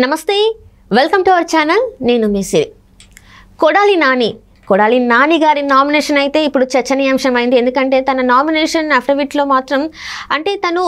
నమస్తే, welcome to our channel. నేను మీ సిరి. కొడాలి నాని గారి నామినేషన్ అయితే ఇప్పుడు చర్చనీయాంశం అయింది. ఎందుకంటే తన నామినేషన్ అఫిడవిట్లో మాత్రం అంటే తను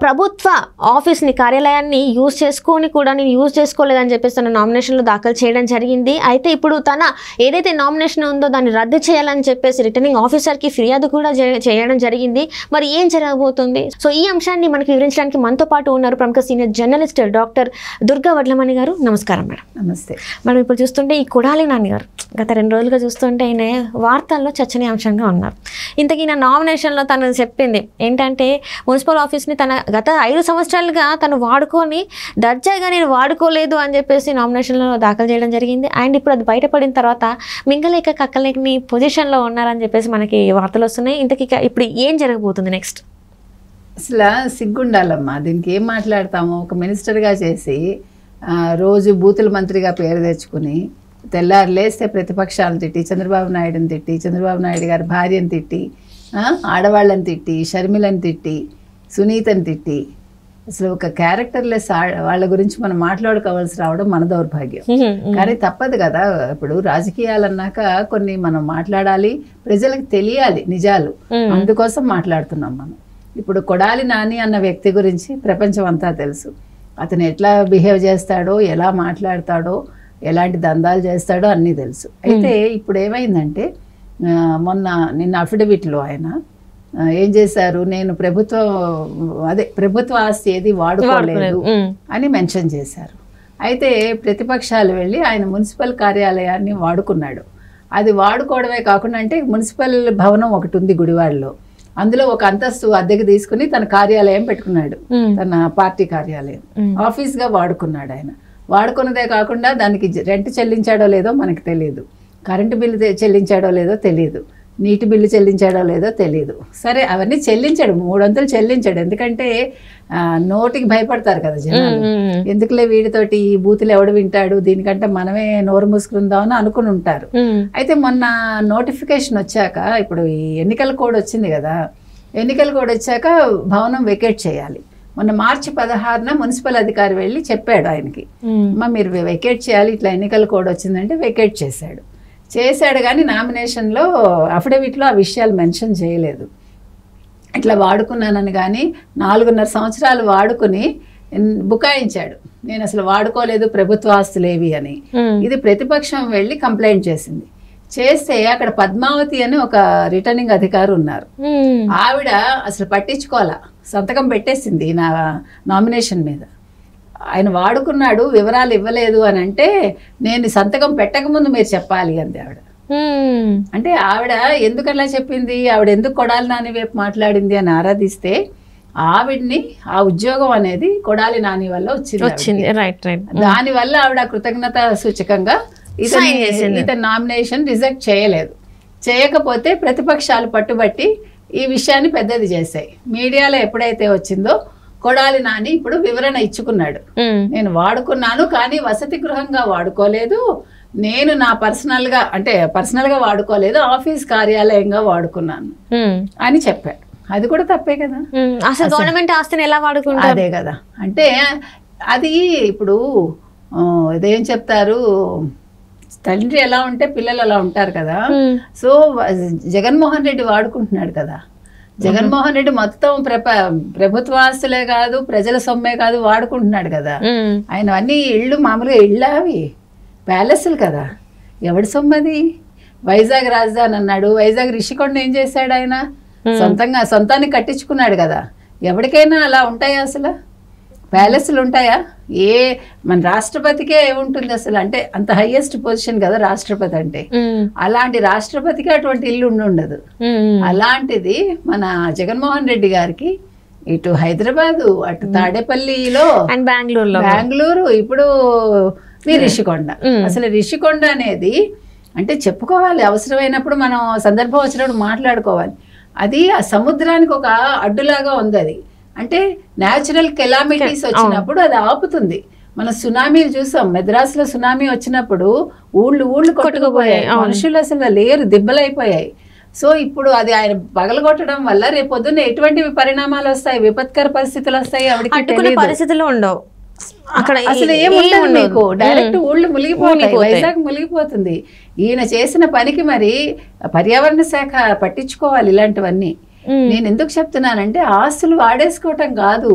ప్రభుత్వ ఆఫీస్ని, కార్యాలయాన్ని యూజ్ చేసుకొని కూడా నేను యూజ్ చేసుకోలేదని చెప్పేసి తన నామినేషన్లో దాఖలు చేయడం జరిగింది. అయితే ఇప్పుడు తన ఏదైతే నామినేషన్ ఉందో దాన్ని రద్దు చేయాలని చెప్పేసి రిటర్నింగ్ ఆఫీసర్కి ఫిర్యాదు కూడా చేయడం జరిగింది. మరి ఏం జరగబోతుంది? సో ఈ అంశాన్ని మనకు వివరించడానికి మనతో పాటు ఉన్నారు ప్రముఖ senior journalist doctor Durga Vadlamani గారు. నమస్కారం మేడం. నమస్తే మనం ఇప్పుడు చూస్తుంటే ఈ కొడాలి నాని గారు గత 2 రోజులుగా చూస్తుంటే ఆయన వార్తల్లో చర్చనీయాంశంగా ఉన్నారు. ఇంతకీ నా నామినేషన్లో తను చెప్పింది ఏంటంటే మున్సిపల్ ఆఫీస్ని తన గత 5 సంవత్సరాలుగా తను వాడుకొని దర్జాగా నేను వాడుకోలేదు అని చెప్పేసి నామినేషన్లో దాఖలు చేయడం జరిగింది. అండ్ ఇప్పుడు అది బయటపడిన తర్వాత మింగలేక కక్కలేని పొజిషన్లో ఉన్నారని చెప్పేసి మనకి వార్తలు వస్తున్నాయి. ఇంతకీ ఇప్పుడు ఏం జరగబోతుంది నెక్స్ట్? అసలు సిగ్గుండాలమ్మా, దీనికి ఏం మాట్లాడతాము? ఒక మినిస్టర్గా చేసి రోజు బూతుల మంత్రిగా పేరు తెచ్చుకుని తెల్లారు లేస్తే ప్రతిపక్షాలను తిట్టి, చంద్రబాబు నాయుడుని తిట్టి, చంద్రబాబు నాయుడు గారి భార్యను తిట్టి, ఆడవాళ్ళని తిట్టి, షర్మిలను తిట్టి, సునీతని తిట్టి, అసలు ఒక క్యారెక్టర్లెస్ వాళ్ళ గురించి మనం మాట్లాడుకోవాల్సి రావడం మన దౌర్భాగ్యం. కానీ తప్పదు కదా. ఇప్పుడు రాజకీయాలు అన్నాక కొన్ని మనం మాట్లాడాలి, ప్రజలకు తెలియాలి నిజాలు. అందుకోసం మాట్లాడుతున్నాం మనం. ఇప్పుడు కొడాలి నాని అన్న వ్యక్తి గురించి ప్రపంచం అంతా తెలుసు. అతను ఎట్లా బిహేవ్ చేస్తాడో, ఎలా మాట్లాడతాడో, ఎలాంటి దందాలు చేస్తాడో అన్నీ తెలుసు. అయితే ఇప్పుడు ఏమైందంటే నిన్న అఫిడవిట్లో ఆయన ఏం చేశారు, నేను ప్రభుత్వ ఆస్తి ఏది వాడుకోలేదు అని మెన్షన్ చేశారు. అయితే ప్రతిపక్షాలు వెళ్ళి ఆయన మున్సిపల్ కార్యాలయాన్ని వాడుకున్నాడు. అది వాడుకోవడమే కాకుండా, అంటే మున్సిపల్ భవనం ఒకటి ఉంది గుడివాడలో, అందులో ఒక అంతస్తు అద్దెకి తీసుకుని తన కార్యాలయం పెట్టుకున్నాడు, తన పార్టీ కార్యాలయం ఆఫీస్గా వాడుకున్నాడు. ఆయన వాడుకున్నదే కాకుండా దానికి రెంట్ చెల్లించాడో లేదో మనకు తెలియదు, కరెంటు బిల్లు చెల్లించాడో లేదో తెలియదు, నీటి బిల్లు చెల్లించాడో లేదో తెలియదు. సరే, అవన్నీ చెల్లించాడు, 3 వంతులు చెల్లించాడు. ఎందుకంటే నోటికి భయపడతారు కదా జనాలు, ఎందుకులే వీడితోటి ఈ బూతులు ఎవడు వింటాడు, దీనికంటే మనమే నోరు మూసుకుందామని అనుకుని ఉంటారు. అయితే మొన్న నోటిఫికేషన్ వచ్చాక, ఇప్పుడు ఈ ఎన్నికల కోడ్ వచ్చింది కదా, ఎన్నికల కోడ్ వచ్చాక భవనం వెకేట్ చేయాలి. మొన్న మార్చి 16న మున్సిపల్ అధికారి వెళ్ళి చెప్పాడు ఆయనకి, మీరు వెకేట్ చేయాలి, ఇట్లా ఎన్నికల కోడ్ వచ్చిందంటే వెకేట్ చేశాడు. కానీ నామినేషన్లో అఫిడవిట్లో ఆ విషయాలు మెన్షన్ చేయలేదు. ఇట్లా వాడుకున్నానని, కానీ 4.5 సంవత్సరాలు వాడుకుని బుకాయించాడు, నేను అసలు వాడుకోలేదు ప్రభుత్వ ఆస్తులేవి అని. ఇది ప్రతిపక్షం వెళ్ళి కంప్లైంట్ చేస్తే అక్కడ పద్మావతి అని ఒక రిటర్నింగ్ అధికారి ఉన్నారు. ఆవిడ అసలు పట్టించుకోవాలా, సంతకం పెట్టేసింది నా నామినేషన్ మీద. ఆయన వాడుకున్నాడు, వివరాలు ఇవ్వలేదు అని అంటే, నేను సంతకం పెట్టకముందు మీరు చెప్పాలి అంది ఆవిడ. అంటే ఆవిడ ఎందుకలా చెప్పింది, ఆవిడ ఎందుకు కొడాలి నాని వైపు మాట్లాడింది అని ఆరాధిస్తే, ఆవిడ్ని ఆ ఉద్యోగం అనేది కొడాలి నాని వల్ల వచ్చింది. దానివల్ల ఆవిడ కృతజ్ఞత సూచకంగా ఇతని నామినేషన్ రిజెక్ట్ చేయకపోతే ప్రతిపక్షాలు పట్టుబట్టి ఈ విషయాన్ని పెద్దది చేశాయి. మీడియాలో ఎప్పుడైతే వచ్చిందో కొడాలి నాని ఇప్పుడు వివరణ ఇచ్చుకున్నాడు, నేను వాడుకున్నాను కానీ వసతి గృహంగా వాడుకోలేదు, నేను నా పర్సనల్గా వాడుకోలేదు, ఆఫీస్ కార్యాలయంగా వాడుకున్నాను అని చెప్పాడు. అది కూడా తప్పే కదా. అసలు గవర్నమెంట్ ఆస్తిని ఎలా వాడుకుంటారు? అదే కదా. అంటే అది ఇప్పుడు ఇదేం చెప్తారు, తండ్రి ఎలా ఉంటే పిల్లలు అలా ఉంటారు కదా. సో జగన్మోహన్ రెడ్డి వాడుకుంటున్నాడు కదా. జగన్మోహన్ రెడ్డి మొత్తం ప్రభుత్వ ఆస్తులే కాదు, ప్రజల సొమ్మే కాదు, వాడుకుంటున్నాడు కదా. ఆయన అన్ని ఇళ్ళు మామూలుగా ఇళ్ళ, అవి ప్యాలెస్లు కదా, ఎవడి సొమ్మది? వైజాగ్ రాజధాని అన్నాడు, వైజాగ్ రిషికొండ ఏం చేశాడు ఆయన? సొంతానికి కట్టించుకున్నాడు కదా. ఎవరికైనా అలా ఉంటాయా అసలు? ప్యాలెస్లు ఉంటాయా? మన రాష్ట్రపతికే ఏముంటుంది అసలు? అంటే అంత హైయెస్ట్ పొజిషన్ కదా రాష్ట్రపతి అంటే. అలాంటి రాష్ట్రపతికి అటువంటి ఇల్లు ఉండదు. అలాంటిది మన జగన్మోహన్ రెడ్డి గారికి ఇటు హైదరాబాదు, అటు తాడేపల్లిలో, బెంగళూరు, ఇప్పుడు రిషికొండ. అసలు రిషికొండ అనేది అంటే చెప్పుకోవాలి, అవసరమైనప్పుడు మనం సందర్భం వచ్చినప్పుడు మాట్లాడుకోవాలి. అది ఆ సముద్రానికి ఒక అడ్డులాగా ఉంది. అది అంటే న్యాచురల్ కెలామిటీస్ వచ్చినప్పుడు అది ఆపుతుంది. మన సునామీలు చూసాం, మెద్రాసులో సునామీ వచ్చినప్పుడు ఊళ్ళు కొట్టుకుపోయాయి, మనుషులు అసలు లేరు, దిబ్బలైపోయాయి. సో ఇప్పుడు అది ఆయన పగలగొట్టడం వల్ల రేపు పొద్దున్న ఎటువంటి పరిణామాలు వస్తాయి, విపత్కర పరిస్థితులు వస్తాయి, ఆవిడకి పరిస్థితులు ఉండవు. అక్కడ అసలు ఏముండదు మీకు, డైరెక్ట్ ఊళ్ళు మునిగిపోతాయి, వైజాగ్ మునిగిపోతుంది. ఈయన చేసిన పనికి మరి పర్యావరణ శాఖ పట్టించుకోవాలి ఇలాంటివన్నీ. నేను ఎందుకు చెప్తున్నానంటే ఆస్తులు వాడేసుకోవటం కాదు,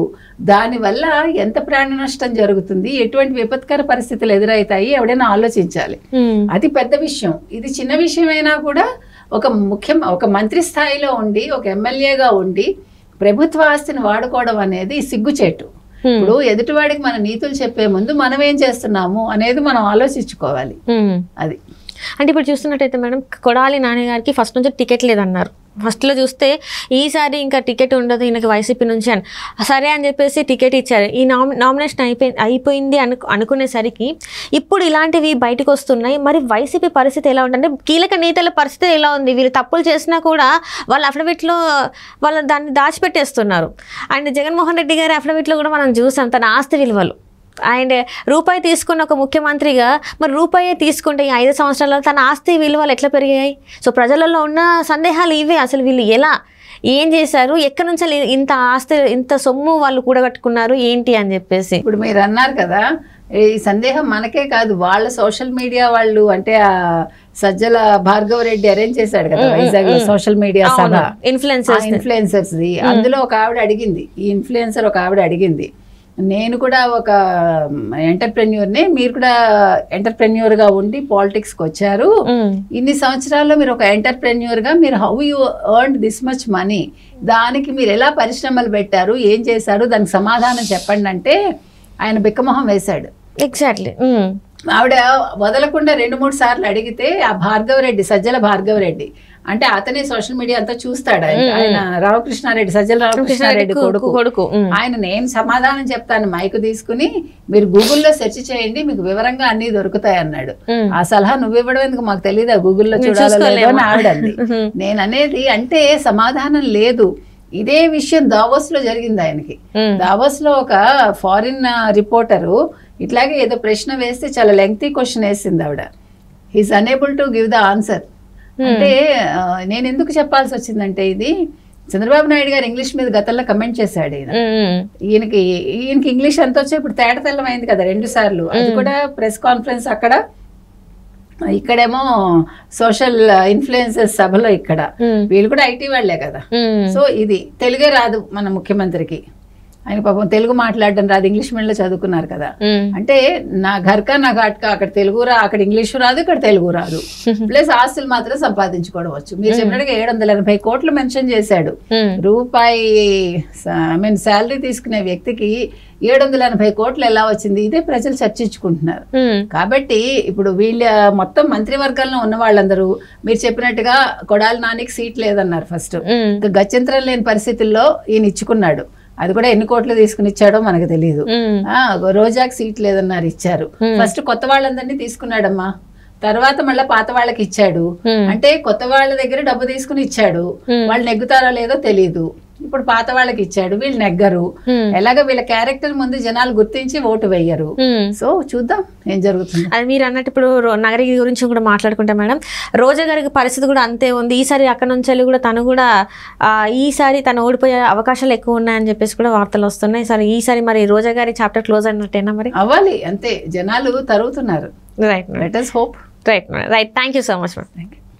దానివల్ల ఎంత ప్రాణ నష్టం జరుగుతుంది, ఎటువంటి విపత్కర పరిస్థితులు ఎదురవుతాయి ఎవడైనా ఆలోచించాలి. అది పెద్ద విషయం. ఇది చిన్న విషయమైనా కూడా ఒక మంత్రి స్థాయిలో ఉండి ఒక ఎమ్మెల్యేగా ఉండి ప్రభుత్వ ఆస్తిని వాడుకోవడం అనేది సిగ్గుచేటు. ఇప్పుడు ఎదుటివాడికి మన నీతులు చెప్పే ముందు మనం ఏం చేస్తున్నాము అనేది మనం ఆలోచించుకోవాలి. అది అంటే ఇప్పుడు చూస్తున్నట్టయితే మేడం, కొడాలి నాని గారికి ఫస్ట్ నుంచి టికెట్ లేదన్నారు. ఫస్ట్లో చూస్తే ఈసారి ఇంకా టికెట్ ఉండదు ఈయనకి వైసీపీ నుంచి అని, సరే అని చెప్పేసి టికెట్ ఇచ్చారు. ఈ నామినేషన్ అయిపోయింది అనుకునేసరికి ఇప్పుడు ఇలాంటివి బయటకు వస్తున్నాయి. మరి వైసీపీ పరిస్థితి ఎలా ఉంటుంది, కీలక నేతల పరిస్థితి ఎలా ఉంది? వీళ్ళు తప్పులు చేసినా కూడా వాళ్ళ అఫిడవిట్లో వాళ్ళు దాన్ని దాచిపెట్టేస్తున్నారు. అండ్ జగన్మోహన్ రెడ్డి గారి అఫిడవిట్లో కూడా మనం చూసాం తన ఆస్తి విలువలు. అండ్ రూపాయి తీసుకున్న ఒక ముఖ్యమంత్రిగా మరి రూపాయి తీసుకుంటే ఈ 5 సంవత్సరాల్లో తన ఆస్తి విలువలు ఎట్లా పెరిగాయి? సో ప్రజలలో ఉన్న సందేహాలు ఇవే. అసలు వీళ్ళు ఎలా ఏం చేశారు, ఎక్కడి నుంచి ఇంత ఆస్తి ఇంత సొమ్ము వాళ్ళు కూడగట్టుకున్నారు ఏంటి అని చెప్పేసి. ఇప్పుడు మీరు అన్నారు కదా, ఈ సందేహం మనకే కాదు, వాళ్ళ సోషల్ మీడియా వాళ్ళు, అంటే ఆ సజ్జల భార్గవ రెడ్డి అరేంజ్ చేశాడు కదా వైజాగ్ లో social media Sabha, influencers the. అందులో ఒక ఆవిడ అడిగింది, ఈ ఇన్ఫ్లుయెన్సర్ ఒక ఆవిడ అడిగింది, నేను కూడా ఒక ఎంటర్ప్రెన్యూర్ని, మీరు కూడా ఎంటర్ప్రెన్యూర్గా ఉండి పాలిటిక్స్కి వచ్చారు, ఇన్ని సంవత్సరాల్లో మీరు ఒక ఎంటర్ప్రెన్యూర్గా మీరు how you earn this much money, దానికి మీరు ఎలా పరిశ్రమలు పెట్టారు, ఏం చేశారు, దానికి సమాధానం చెప్పండి అంటే ఆయన బిక్కమొహం వేశాడు. ఎగ్జాక్ట్లీ. ఆవిడ వదలకుండా 2-3 సార్లు అడిగితే ఆ భార్గవరెడ్డి, సజ్జల భార్గవరెడ్డి, అంటే అతనే సోషల్ మీడియా అంతా చూస్తాడు, ఆయన రామకృష్ణారెడ్డి, సజ్జల రామకృష్ణారెడ్డి కొడుకు. ఆయన నేను సమాధానం చెప్తాను మైకు తీసుకుని, మీరు గూగుల్లో సెర్చ్ చేయండి మీకు వివరంగా అన్ని దొరుకుతాయి అన్నాడు. ఆ సలహా నువ్వు ఇవ్వడం ఎందుకు, మాకు తెలీదా గూగుల్లో చూడాలో లేదో అని ఆవిడంది. నేను అనేది అంటే సమాధానం లేదు. ఇదే విషయం దావోస్ లో జరిగింది ఆయనకి. దావోస్ లో ఒక ఫారిన్ రిపోర్టరు ఇట్లాగే ఏదో ప్రశ్న వేస్తే చాలా లెంగ్తీ క్వశ్చన్ వేసింది ఆవిడ. He's unable to give the answer. అంటే నేను ఎందుకు చెప్పాల్సి వచ్చిందంటే, ఇది చంద్రబాబు నాయుడు గారు ఇంగ్లీష్ మీద గతంలో కమెంట్ చేశాడు. ఈయనకి ఇంగ్లీష్ ఎంత వచ్చా ఇప్పుడు తేటతెల్లం అయింది కదా 2 సార్లు. అది కూడా ప్రెస్ కాన్ఫరెన్స్ అక్కడ, ఇక్కడేమో సోషల్ ఇన్ఫ్లుయెన్సర్స్ సభలో, ఇక్కడ వీళ్ళు కూడా ఐటీ వాళ్లే కదా. సో ఇది తెలుగే రాదు మన ముఖ్యమంత్రికి, ఆయన పాపం తెలుగు మాట్లాడడం రాదు, ఇంగ్లీష్ మీడియంలో చదువుకున్నారు కదా. అంటే నా ఘర్కా నా ఘాట్కా, అక్కడ తెలుగు అక్కడ ఇంగ్లీషు రాదు, ఇక్కడ తెలుగు రాదు, ప్లస్ ఆస్తులు మాత్రం సంపాదించుకోవడం వచ్చు. మీరు చెప్పినట్టుగా 780 కోట్లు మెన్షన్ చేశాడు. రూపాయి శాలరీ తీసుకునే వ్యక్తికి 780 కోట్లు ఎలా వచ్చింది, ఇదే ప్రజలు చర్చించుకుంటున్నారు. కాబట్టి ఇప్పుడు వీళ్ళ మొత్తం మంత్రివర్గంలో ఉన్న వాళ్ళందరూ మీరు చెప్పినట్టుగా కొడాలి నానికి సీట్ లేదన్నారు ఫస్ట్. గత్యంతరం లేని పరిస్థితుల్లో ఈయన ఇచ్చుకున్నాడు. అది కూడా ఎన్ని కోట్లు తీసుకుని ఇచ్చాడో మనకు తెలియదు. రోజాకి సీట్ లేదన్నారు, ఇచ్చారు. ఫస్ట్ కొత్త వాళ్ళందరినీ తీసుకున్నాడమ్మా, తర్వాత మళ్ళీ పాత వాళ్ళకి ఇచ్చాడు. అంటే కొత్త వాళ్ళ దగ్గర డబ్బు తీసుకుని ఇచ్చాడు, వాళ్ళు నెగ్గుతారో లేదో తెలియదు. ఇప్పుడు పాత వాళ్ళకి ఇచ్చాడు, వీళ్ళు నెగ్గరు. ఎలాగ వీళ్ళ క్యారెక్టర్ ముందు జనాలు గుర్తించి ఓటు వేయరు. సో చూద్దాం ఏం జరుగుతుంది. అది మీరు అన్నట్టు ఇప్పుడు నగరి గురించి కూడా మాట్లాడుకుంటాం మేడం. రోజా గారికి పరిస్థితి కూడా అంతే ఉంది. ఈసారి అక్కడ నుంచి కూడా తను కూడా ఈసారి తను ఓడిపోయే అవకాశాలు ఎక్కువ ఉన్నాయని చెప్పేసి కూడా వార్తలు వస్తున్నాయి. సరే ఈసారి మరి రోజా గారి చాప్టర్ క్లోజ్ అయినట్టేనా? మరి అవ్వాలి అంతే, జనాలు తరుగుతున్నారు. Right, let us hope. Right. Thank you so much madam.